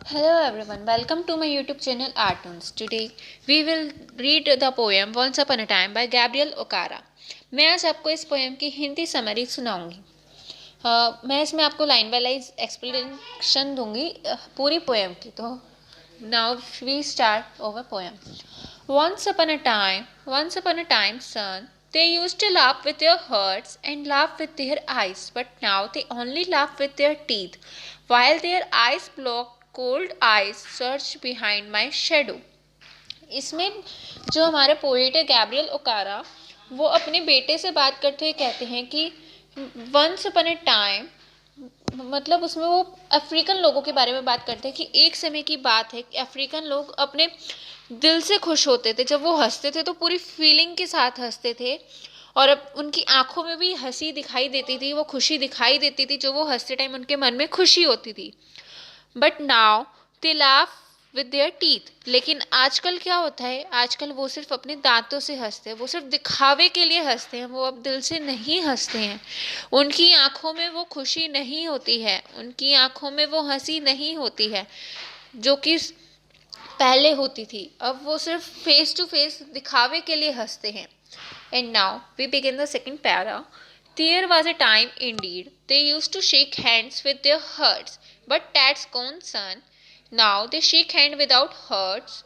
Hello everyone, welcome to my YouTube channel Artoons. Today we will read the poem Once Upon a Time by Gabriel Okara. मैं आज आपको इस poem की Hindi summary सुनाऊंगी। मैं इसमें आपको लाइन बाय लाइन एक्सप्लेनेशन दूंगी पूरी पोएम की। तो now we start over poem. Once upon a time, son, they used to laugh with their hearts and laugh with their eyes, but now they only laugh with their teeth, while their eyes block cold eyes search behind my shadow. इसमें जो हमारे poet है Gabriel ओकारा, वो अपने बेटे से बात करते हुए कहते हैं कि वंस अपन ए टाइम, मतलब उसमें वो अफ्रीकन लोगों के बारे में बात करते हैं कि एक समय की बात है कि अफ्रीकन लोग अपने दिल से खुश होते थे। जब वो हंसते थे तो पूरी फीलिंग के साथ हंसते थे और अब उनकी आंखों में भी हंसी दिखाई देती थी, वो खुशी दिखाई देती थी, जो वो हंसते टाइम उनके मन में खुशी होती थी। But now they laugh with their teeth. लेकिन आजकल क्या होता है, आजकल वो सिर्फ अपने दांतों से हंसते हैं, वो सिर्फ दिखावे के लिए हंसते हैं, वो अब दिल से नहीं हंसते हैं। उनकी आंखों में वो खुशी नहीं होती है, उनकी आंखों में वो हंसी नहीं होती है जो कि पहले होती थी। अब वो सिर्फ फेस टू फेस दिखावे के लिए हंसते हैं। And now we begin the second para. There was a time indeed they used to shake hands with their hearts, but that's gone, son. Now they shake hands without hearts,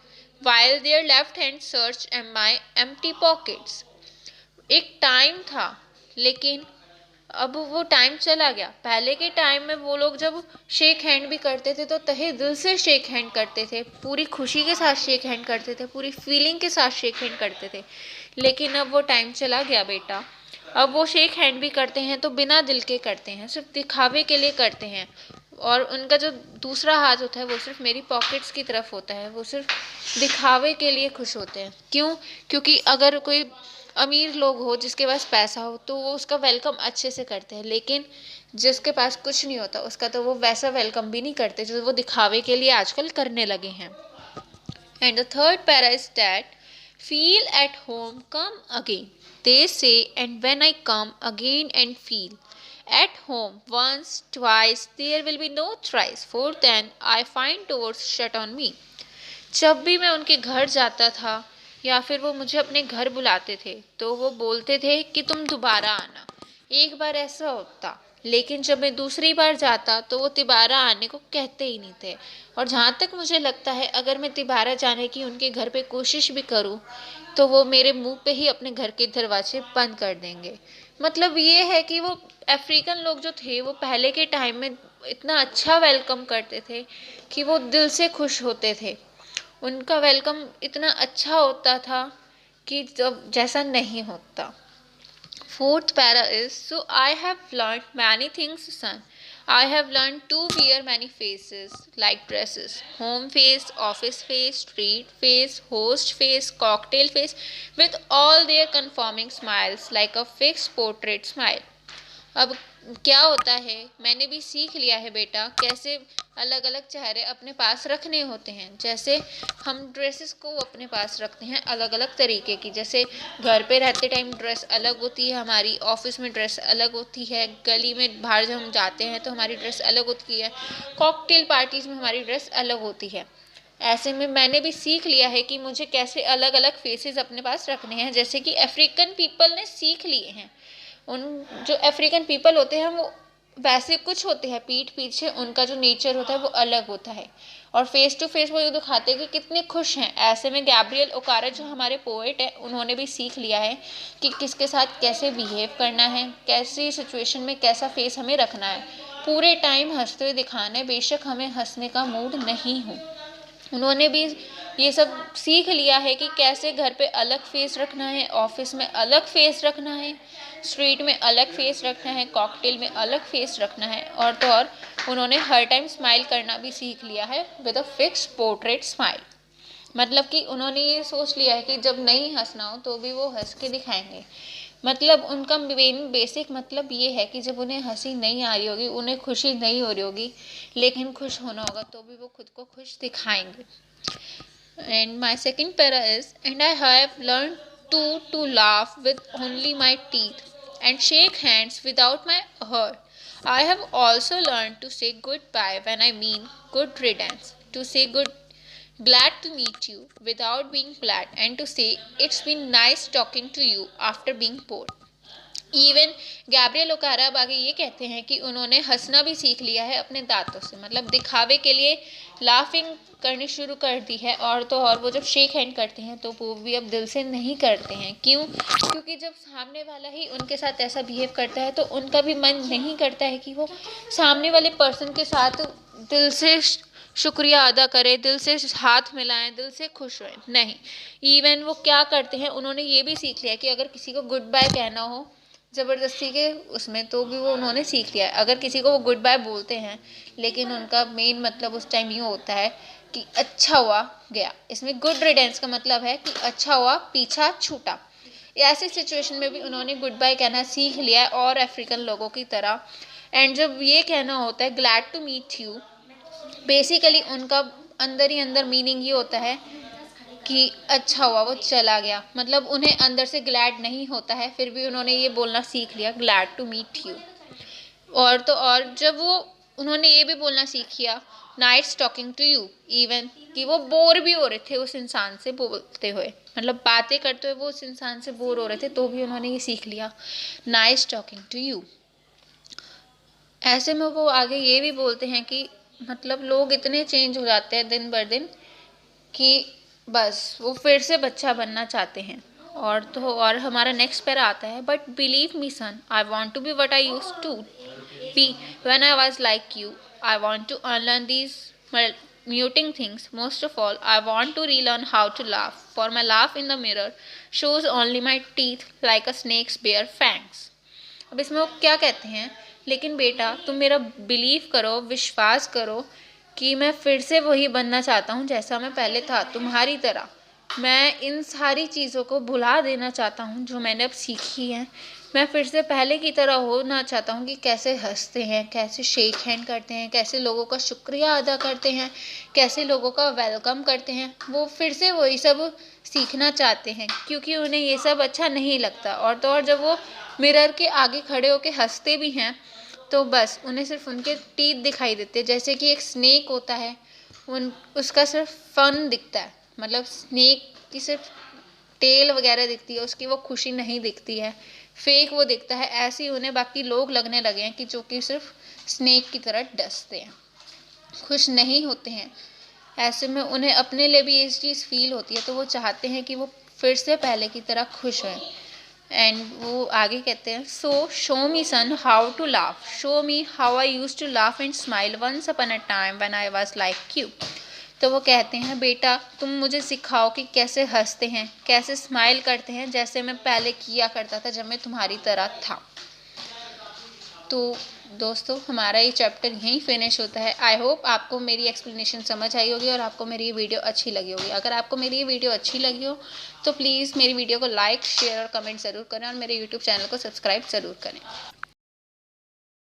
while their left hands search in my empty pockets. एक time था, लेकिन अब वो time चला गया। पहले के time में वो लोग जब शेक हैंड भी करते थे तो तहे दिल से शेक हैंड करते थे, पूरी खुशी के साथ शेक हैंड करते थे, पूरी फीलिंग के साथ शेक हैंड करते थे। लेकिन अब वो टाइम चला गया बेटा। अब वो शेक हैंड भी करते हैं तो बिना दिल के करते हैं, सिर्फ दिखावे के लिए करते हैं। और उनका जो दूसरा हाथ होता है वो सिर्फ मेरी पॉकेट्स की तरफ होता है, वो सिर्फ दिखावे के लिए खुश होते हैं। क्यों? क्योंकि अगर कोई अमीर लोग हो, जिसके पास पैसा हो, तो वो उसका वेलकम अच्छे से करते हैं, लेकिन जिसके पास कुछ नहीं होता उसका तो वो वैसा वेलकम भी नहीं करते जो वो दिखावे के लिए आजकल करने लगे हैं। And the third para is that feel at home, come again, they say, and when I come again and feel at home once, twice, there will be no thrice, for then I find doors shut on me. जब भी मैं उनके घर जाता था या फिर वो मुझे अपने घर बुलाते थे तो वो बोलते थे कि तुम दोबारा आना। एक बार ऐसा होता, लेकिन जब मैं दूसरी बार जाता तो वो तिबारा आने को कहते ही नहीं थे। और जहाँ तक मुझे लगता है, अगर मैं तिबारा जाने की उनके घर पे कोशिश भी करूँ तो वो मेरे मुंह पे ही अपने घर के दरवाजे बंद कर देंगे। मतलब ये है कि वो अफ्रीकन लोग जो थे वो पहले के टाइम में इतना अच्छा वेलकम करते थे कि वो दिल से खुश होते थे। उनका वेलकम इतना अच्छा होता था कि जब जैसा नहीं होता। Fourth para is, so I have learned many things, son. I have learned to wear many faces, like dresses: home face, office face, street face, host face, cocktail face, with all their conforming smiles, like a fixed portrait smile. अब क्या होता है, मैंने भी सीख लिया है बेटा कैसे अलग अलग चेहरे अपने पास रखने होते हैं। जैसे हम ड्रेसेस को अपने पास रखते हैं अलग अलग तरीके की, जैसे घर पे रहते टाइम ड्रेस अलग होती है हमारी, ऑफिस में ड्रेस अलग होती है, गली में बाहर जब हम जाते हैं तो हमारी ड्रेस अलग होती है, कॉकटेल पार्टीज़ में हमारी ड्रेस अलग होती है। ऐसे में मैंने भी सीख लिया है कि मुझे कैसे अलग अलग फेसेस अपने पास रखने हैं, जैसे कि अफ्रीकन पीपल ने सीख लिए हैं। उन जो अफ्रीकन पीपल होते हैं वो वैसे कुछ होते हैं, पीठ पीछे उनका जो नेचर होता है वो अलग होता है, और फेस टू फेस वो ये दिखाते हैं कि कितने खुश हैं। ऐसे में गैब्रियल ओकारा जो हमारे पोएट है, उन्होंने भी सीख लिया है कि किसके साथ कैसे बिहेव करना है, कैसी सिचुएशन में कैसा फेस हमें रखना है। पूरे टाइम हंसते हुए दिखाना है, बेशक हमें हंसने का मूड नहीं हो। उन्होंने भी ये सब सीख लिया है कि कैसे घर पे अलग फेस रखना है, ऑफिस में अलग फेस रखना है, स्ट्रीट में अलग फेस रखना है, कॉकटेल में अलग फेस रखना है। और तो और उन्होंने हर टाइम स्माइल करना भी सीख लिया है with a fix portrait smile. मतलब कि उन्होंने ये सोच लिया है कि जब नहीं हंसना हो तो भी वो हंस के दिखाएंगे। मतलब उनका मेन बेसिक मतलब ये है कि जब उन्हें हंसी नहीं आ रही होगी, उन्हें खुशी नहीं हो रही होगी, लेकिन खुश होना होगा तो भी वो खुद को खुश दिखाएंगे। And my second para is, and I have learned to laugh with only my teeth and shake hands without my heart. I have also learned to say goodbye when I mean good riddance, to say glad to meet you without being glad, and to say it's been nice talking to you after being bored. Even Gabriel Okara अब आगे ये कहते हैं कि उन्होंने हंसना भी सीख लिया है अपने दांतों से, मतलब दिखावे के लिए लाफिंग करनी शुरू कर दी है। और तो और वो जब शेक हैंड करते हैं तो वो भी अब दिल से नहीं करते हैं। क्यों? क्योंकि जब सामने वाला ही उनके साथ ऐसा बिहेव करता है तो उनका भी मन नहीं करता है कि वो सामने वाले पर्सन के साथ दिल से शुक्रिया अदा करे, दिल से हाथ मिलाएं, दिल से खुश रहें। नहीं, इवन वो क्या करते हैं, उन्होंने ये भी सीख लिया कि अगर किसी को गुड बाय कहना हो ज़बरदस्ती के उसमें, तो भी वो उन्होंने सीख लिया है। अगर किसी को वो गुड बाय बोलते हैं लेकिन उनका मेन मतलब उस टाइम यूँ होता है कि अच्छा हुआ गया, इसमें गुड रिडेंस का मतलब है कि अच्छा हुआ पीछा छूटा। ऐसी सिचुएशन में भी उन्होंने गुड बाय कहना सीख लिया है और अफ्रीकन लोगों की तरह। एंड जब ये कहना होता है glad to meet you, basically उनका अंदर ही अंदर मीनिंग ये होता है कि अच्छा हुआ वो चला गया, मतलब उन्हें अंदर से ग्लैड नहीं होता है, फिर भी उन्होंने ये बोलना सीख लिया ग्लैड टू मीट यू। और तो और जब वो उन्होंने ये भी बोलना सीख लिया nights talking to you, even कि वो बोर भी हो रहे थे उस इंसान से बोलते हुए, मतलब बातें करते हुए वो उस इंसान से बोर हो रहे थे, तो भी उन्होंने ये सीख लिया नाइस टॉकिंग टू यू। ऐसे में वो आगे ये भी बोलते हैं कि मतलब लोग इतने चेंज हो जाते हैं दिन बर दिन कि बस वो फिर से बच्चा बनना चाहते हैं। और तो और हमारा नेक्स्ट पैरा आता है, but believe me sun, I want to be what I use to be when I was like you. I want to unlearn these muting things. Most of all, I want to relearn how to laugh, for my laugh in the mirror shows only my teeth like a snake's bare fangs. अब इसमें वो क्या कहते हैं, लेकिन बेटा तुम मेरा बिलीव करो, विश्वास करो कि मैं फिर से वही बनना चाहता हूँ जैसा मैं पहले था, तुम्हारी तरह। मैं इन सारी चीज़ों को भुला देना चाहता हूँ जो मैंने अब सीखी हैं। मैं फिर से पहले की तरह होना चाहता हूँ कि कैसे हंसते हैं, कैसे शेक हैंड करते हैं, कैसे लोगों का शुक्रिया अदा करते हैं, कैसे लोगों का वेलकम करते हैं। वो फिर से वही सब सीखना चाहते हैं क्योंकि उन्हें ये सब अच्छा नहीं लगता। और तो और जब वो मिरर के आगे खड़े होकर हंसते भी हैं तो बस उन्हें सिर्फ उनके टीथ दिखाई देते हैं, जैसे कि एक स्नेक होता है उसका सिर्फ फन दिखता है, मतलब स्नेक की सिर्फ टेल वगैरह दिखती है, उसकी वो खुशी नहीं दिखती है, फेक वो दिखता है। ऐसे ही उन्हें बाकी लोग लगने लगे हैं कि जो कि सिर्फ स्नेक की तरह डसते हैं, खुश नहीं होते हैं। ऐसे में उन्हें अपने लिए भी ये चीज़ फील होती है, तो वो चाहते हैं कि वो फिर से पहले की तरह खुश हैं। एंड वो आगे कहते हैं, सो show me sun how to laugh, show me how I use to laugh and smile once upon a time when I was like you. तो वो कहते हैं बेटा तुम मुझे सिखाओ कि कैसे हंसते हैं, कैसे स्माइल करते हैं जैसे मैं पहले किया करता था जब मैं तुम्हारी तरह था। तो दोस्तों हमारा ये चैप्टर यहीं फिनिश होता है। आई होप आपको मेरी एक्सप्लेनेशन समझ आई होगी और आपको मेरी ये वीडियो अच्छी लगी होगी। अगर आपको मेरी ये वीडियो अच्छी लगी हो तो प्लीज़ मेरी वीडियो को लाइक, शेयर और कमेंट ज़रूर करें और मेरे यूट्यूब चैनल को सब्सक्राइब ज़रूर करें।